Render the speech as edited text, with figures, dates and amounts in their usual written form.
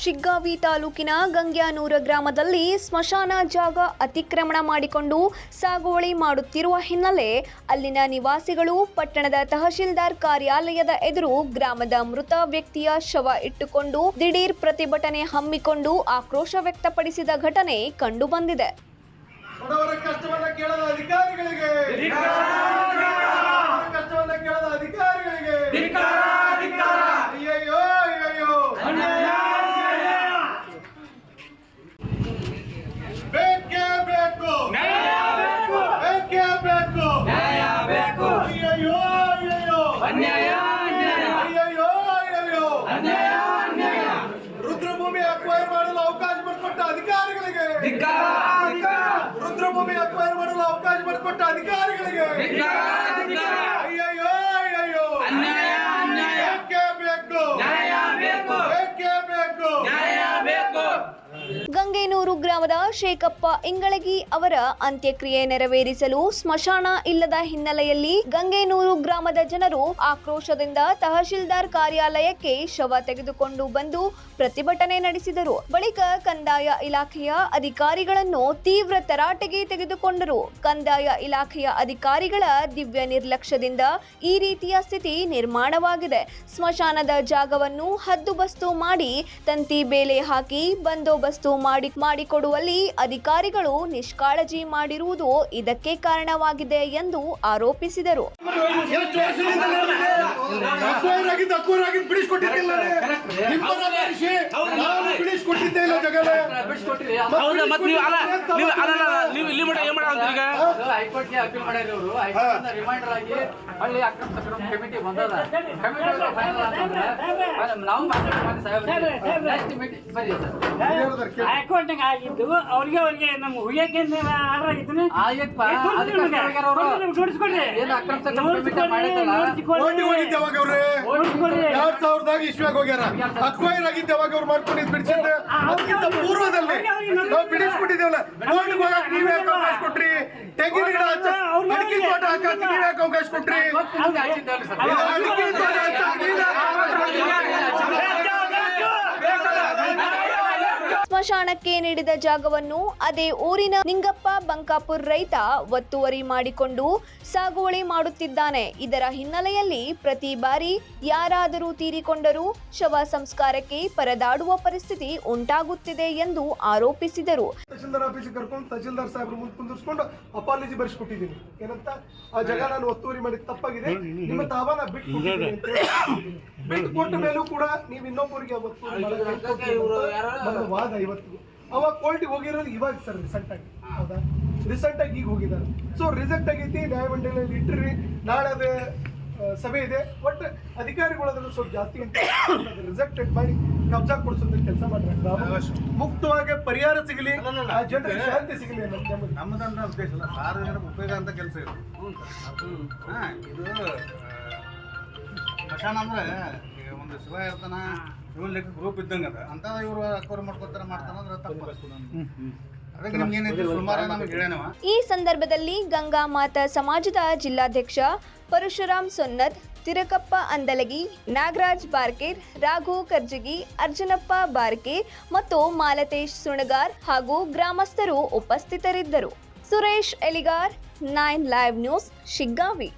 ಶಿಗ್ಗಾವಿ ತಾಲೂಕಿನ ಗಂಗ್ಯಾನೂರ ಗ್ರಾಮದಲ್ಲಿ ಸ್ಮಶಾನ ಜಾಗ ಅತಿಕ್ರಮಣ ಮಾಡಿಕೊಂಡು ಸಾಗುವಳಿ ಮಾಡುತ್ತಿರುವ ಹಿನ್ನೆಲೆ ಅಲ್ಲಿನ ನಿವಾಸಿಗಳು ಪಟ್ಟಣದ ತಹಶೀಲ್ದಾರ್ ಕಾರ್ಯಾಲಯದ ಎದುರು ಗ್ರಾಮದ ಮೃತ ವ್ಯಕ್ತಿಯ ಶವ ಇಟ್ಟುಕೊಂಡು ದಿಢೀರ್ ಪ್ರತಿಭಟನೆ ಹಮ್ಮಿಕೊಂಡು ಆಕ್ರೋಶ ವ್ಯಕ್ತಪಡಿಸಿದ ಘಟನೆ ಕಂಡುಬಂದಿದೆ. ರುದ್ರಭೂಮಿ ಅಕ್ವೈರ್ ಮಾಡಲು ಅವಕಾಶ ಮಾಡಿಕೊಟ್ಟ ಅಧಿಕಾರಿಗಳಿಗೆ ರುದ್ರಭೂಮಿ ಅಕ್ವೈರ್ ಮಾಡಲು ಅವಕಾಶ ಮಾಡಿಕೊಟ್ಟ ಅಧಿಕಾರಿಗಳಿಗೆ ಅಯ್ಯಯ್ಯೋ ಅಯ್ಯಯ್ಯೋ ಬೇಕೇ ಬೇಕು ಬೇಕೇ ಬೇಕು. ಗಂಗೇನೂರು ಗ್ರಾಮದ ಶೇಖಪ್ಪ ಇಂಗಳಗಿ ಅವರ ಅಂತ್ಯಕ್ರಿಯೆ ನೆರವೇರಿಸಲು ಸ್ಮಶಾನ ಇಲ್ಲದ ಹಿನ್ನೆಲೆಯಲ್ಲಿ ಗಂಗೇನೂರು ಗ್ರಾಮದ ಜನರು ಆಕ್ರೋಶದಿಂದ ತಹಶೀಲ್ದಾರ್ ಕಾರ್ಯಾಲಯಕ್ಕೆ ಶವ ತೆಗೆದುಕೊಂಡು ಬಂದು ಪ್ರತಿಭಟನೆ ನಡೆಸಿದರು. ಬಳಿಕ ಕಂದಾಯ ಇಲಾಖೆಯ ಅಧಿಕಾರಿಗಳನ್ನು ತೀವ್ರ ತರಾಟೆಗೆ ತೆಗೆದುಕೊಂಡರು. ಕಂದಾಯ ಇಲಾಖೆಯ ಅಧಿಕಾರಿಗಳ ದಿವ್ಯ ನಿರ್ಲಕ್ಷ್ಯದಿಂದ ಈ ರೀತಿಯ ಸ್ಥಿತಿ ನಿರ್ಮಾಣವಾಗಿದೆ. ಸ್ಮಶಾನದ ಜಾಗವನ್ನು ಹದ್ದುಬಸ್ತು ಮಾಡಿ ತಂತಿ ಬೇಲೆ ಹಾಕಿ ಬಂದೋಬಸ್ತು ಮಾಡಿಕೊಡುವಲ್ಲಿ ಅಧಿಕಾರಿಗಳು ನಿಷ್ಕಾಳಜಿ ಮಾಡಿರುವುದು ಇದಕ್ಕೆ ಕಾರಣವಾಗಿದೆ ಎಂದು ಆರೋಪಿಸಿದರು. ಹೈಕೋರ್ಟ್ನಾಗ ಆಗಿದ್ದು ಅವ್ರಿಗೆ ನಮ್ಮ ಹುಯ್ಯಕ್ಕೆ ಆರ್ಡರ್ ಆಗಿತ್ತು. ಅಕ್ವೈರ್ ಆಗಿದ್ದೆ ಅವಾಗ ಅವ್ರು ಮಾಡ್ಕೊಂಡಿದ್ದು ಬಿಡಿಸಿದ್ದೆ. ಅದಕ್ಕಿಂತ ಪೂರ್ವದಲ್ಲಿ ನಾವು ಬಿಡಿಸ್ಕೊಟ್ಟಿದ್ದೇವಲ್ಲ, ರೋಡ್ಗೆ ಹೋಗಕ್ಕೆ ನೀವ್ ಯಾಕೆ ಅವಕಾಶ ಕೊಟ್ರಿ? ತೆಂಗಿನ ಗಿಡ ಅಡಿಕೆ ತೋಟ ಹಾಕಕ್ಕೆ ನೀವ್ ಯಾಕೆ ಅವಕಾಶ ಕೊಟ್ರಿ? ಅಡಿಕೆ ತೋಟ ಸ್ಮಶಾನಕ್ಕೆ ನೀಡಿದ ಜಾಗವನ್ನು ಅದೇ ಊರಿನ ನಿಂಗಪ್ಪ ಬಂಕಾಪುರ್ ರೈತ ಒತ್ತುವರಿ ಮಾಡಿಕೊಂಡು ಸಾಗುವಳಿ ಮಾಡುತ್ತಿದ್ದಾನೆ. ಇದರ ಹಿನ್ನೆಲೆಯಲ್ಲಿ ಪ್ರತಿ ಬಾರಿ ಯಾರಾದರೂ ತೀರಿಕೊಂಡರೂ ಶವ ಸಂಸ್ಕಾರಕ್ಕೆ ಪರದಾಡುವ ಪರಿಸ್ಥಿತಿ ಉಂಟಾಗುತ್ತಿದೆ ಎಂದು ಆರೋಪಿಸಿದರು. ತಹಶೀಲ್ದಾರ್ ಆಫೀಸಿಗೆ ಕರ್ಕೊಂಡು ತಹಶೀಲ್ದಾರ್ ಸಾಹೇಬ್ರು ಮುಂದೆ ಕುಂದಿರ್ಸ್ಕೊಂಡು ಅಪಾಲಜಿ ಬರೆಸ್ಕೊಟ್ಟಿದ್ದೀನಿ. ಏನಂತ ಆ ಜಾಗ ನಾನು ಒತ್ತುವರಿ ಮಾಡಿದ ತಪ್ಪಾಗಿದೆ, ನಿಮ್ಮ ತಾವನ ಬಿಟ್ಟು ಕೊಟ್ಟ ಮೇಲೂ ಕೂಡ ನೀವು ಇನ್ನೊಬ್ಬರಿಗೆ ವಾದ ಇವತ್ತು ಅವಾಗ ಕೋರ್ಟಿಗೆ ಹೋಗಿರೋದು ಇವಾಗ ಸರ್ ರೀಸೆಂಟ್ ಆಗಿ. ಹೌದಾ, ರೀಸೆಂಟ್ ಆಗಿ ಈಗ ಹೋಗಿದ್ದಾರೆ. ಸೊ ರಿಸೆಕ್ಟ್ ಆಗೈತಿ, ನ್ಯಾಯಮಂಡಳಿಯಲ್ಲಿ ಇಟ್ಟಿರಿ, ನಾಳೆ ಅದೇ ಸಭೆ ಇದೆ. ಒಟ್ಟು ಅಧಿಕಾರಿಗಳು ಅದನ್ನು ಸ್ವಲ್ಪ ಜಾಸ್ತಿ ಅಂತ ರಿಸೆಕ್ಟೆಡ್ ಮಾಡಿ ಕಬ್ಜಾ ಕೊಡಿಸೋದಕ್ಕೆ ಕೆಲಸ ಮಾಡ್ತಾರೆ. ಮುಕ್ತವಾಗಿ ಪರಿಹಾರ ಸಿಗಲಿ, ಆ ಜನರಿಗೆ ಶಾಂತಿ ಸಿಗಲಿ ಅನ್ನೋದು ನಮ್ಮದನ್ನ ಉದ್ದೇಶ ಅಲ್ಲ, ಸಾರ್ವಜನಿಕ ಉಪಯೋಗ ಅಂತ ಕೆಲಸ ಇದು. ಇದು ಸ್ಮಶಾನ ಅಂದ್ರೆ ಈಗ ಒಂದು ಶಿವ ಇರ್ತಾನ, ಶಿವನ್ ಲೆಕ್ಕ ಗ್ರೂಪ್ ಇದ್ದಂಗೆ ಅದ ಅಂತ ಇವರು ಅಕ್ವೈರ್ ಮಾಡ್ಕೊತಾರ ಮಾಡ್ತಾರ ತಪ್ಪು. ಈ ಸಂದರ್ಭದಲ್ಲಿ ಗಂಗಾ ಮಾತಾ ಸಮಾಜದ ಜಿಲ್ಲಾಧ್ಯಕ್ಷ ಪರಶುರಾಮ್ ಸೊನ್ನದ್, ತಿರಕಪ್ಪ ಅಂದಲಗಿ, ನಾಗರಾಜ್ ಬಾರ್ಕೇರ್, ರಾಘು ಕರ್ಜಗಿ, ಅರ್ಜುನಪ್ಪ ಬಾರ್ಕೇರ್ ಮತ್ತು ಮಾಲತೇಶ್ ಸುಣಗಾರ್ ಹಾಗೂ ಗ್ರಾಮಸ್ಥರು ಉಪಸ್ಥಿತರಿದ್ದರು. Suresh Eligar, 9 live news, Shiggavi.